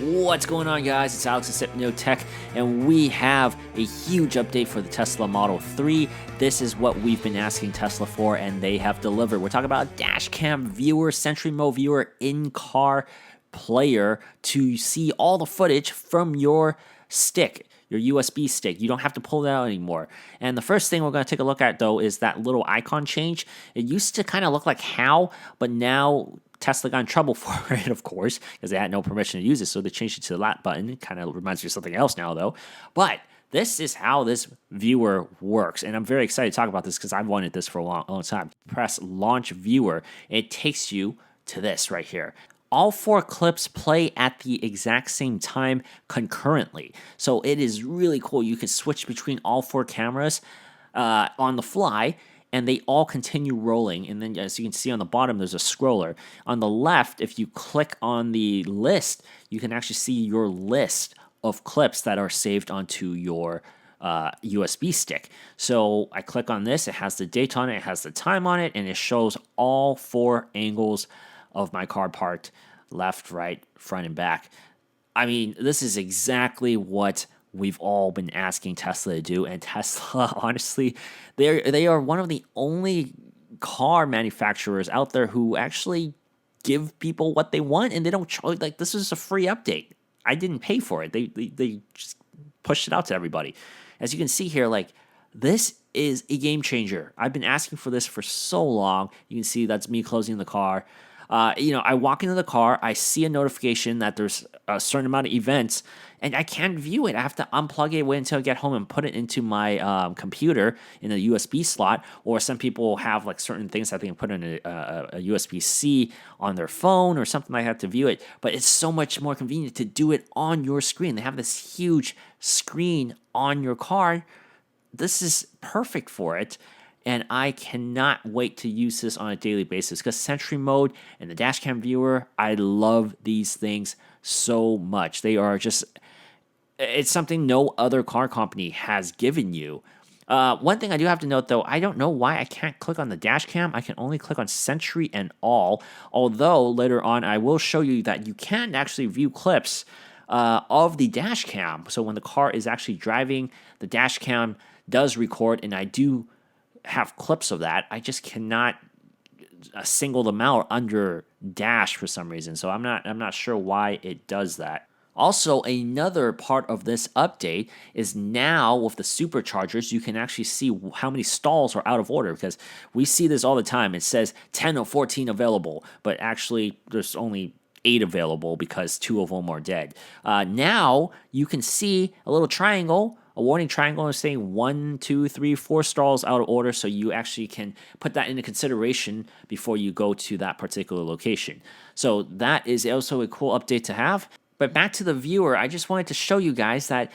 What's going on, guys? It's Alex of Sentry Tech, and we have a huge update for the Tesla Model 3. This is what we've been asking Tesla for, and they have delivered. We're talking about a Dashcam viewer, Sentry Mode viewer, in-car player to see all the footage from your stick, your USB stick. You don't have to pull it out anymore. And the first thing we're going to take a look at, though, is that little icon change. It used to kind of look like HOW, but now Tesla got in trouble for it, of course, because they had no permission to use it, so they changed it to the lat button. It kind of reminds me of something else now, though. But this is how this viewer works, and I'm very excited to talk about this because I've wanted this for a long time. Press Launch Viewer. It takes you to this right here. All 4 clips play at the exact same time concurrently, so it is really cool. You can switch between all 4 cameras on the fly, and they all continue rolling. And then, as you can see on the bottom, there's a scroller. On the left, if you click on the list, you can actually see your list of clips that are saved onto your USB stick. So I click on this, it has the date on it, it has the time on it, and it shows all 4 angles of my car part, left, right, front, and back. I mean, this is exactly what we've all been asking Tesla to do, and Tesla, honestly, they are one of the only car manufacturers out there who actually give people what they want, and they don't charge. Like, this is a free update. I didn't pay for it. They just pushed it out to everybody. As you can see here, like, this is a game changer. I've been asking for this for so long. You can see that's me closing the car. I walk into the car, I see a notification that there's a certain amount of events, and I can't view it. I have to unplug it, wait until I get home, and put it into my computer in a USB slot. Or some people have like certain things that they can put in a USB-C on their phone or something like that to view it. But it's so much more convenient to do it on your screen. They have this huge screen on your car. This is perfect for it. And I cannot wait to use this on a daily basis because Sentry Mode and the Dashcam viewer, I love these things so much. They are just, it's something no other car company has given you. One thing I do have to note, though, I don't know why I can't click on the Dashcam. I can only click on Sentry and All, although later on I will show you that you can actually view clips of the Dashcam. So when the car is actually driving, the Dashcam does record, and I do have clips of that. I just cannot single them out under dash for some reason. So I'm not sure why it does that. Also, another part of this update is now with the superchargers, you can actually see how many stalls are out of order, because we see this all the time. It says 10 or 14 available, but actually there's only 8 available because 2 of them are dead. Now you can see a little triangle, a warning triangle, is saying 1, 2, 3, 4 stalls out of order, so you actually can put that into consideration before you go to that particular location. So that is also a cool update to have. But back to the viewer, I just wanted to show you guys that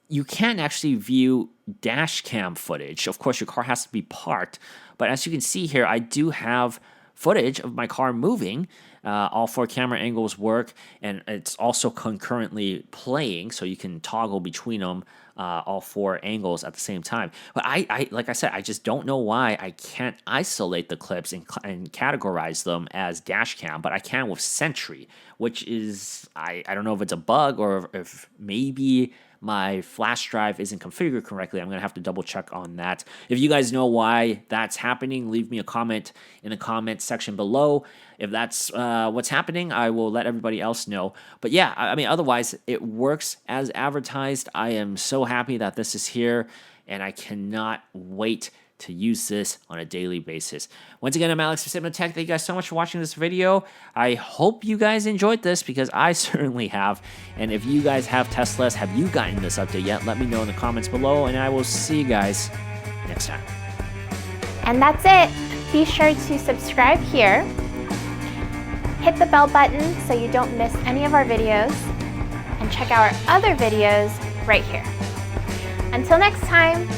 you can actually view dash cam footage. Of course, your car has to be parked, but as you can see here, I do have footage of my car moving. All 4 camera angles work, and it's also concurrently playing, so you can toggle between them, all 4 angles at the same time. But I like I said, I just don't know why I can't isolate the clips and categorize them as dash cam, but I can with Sentry, which is, I don't know if it's a bug or if maybe my flash drive isn't configured correctly. I'm going to have to double check on that. If you guys know why that's happening, leave me a comment in the comment section below. If that's what's happening, I will let everybody else know. But yeah, I mean, otherwise, it works as advertised. I am so happy that this is here, and I cannot wait to use this on a daily basis. Once again, I'm Alex from Sentry Tech. Thank you guys so much for watching this video. I hope you guys enjoyed this, because I certainly have. And if you guys have Teslas, have you gotten this update yet? Let me know in the comments below, and I will see you guys next time. And that's it. Be sure to subscribe here. Hit the bell button so you don't miss any of our videos. And check out our other videos right here. Until next time.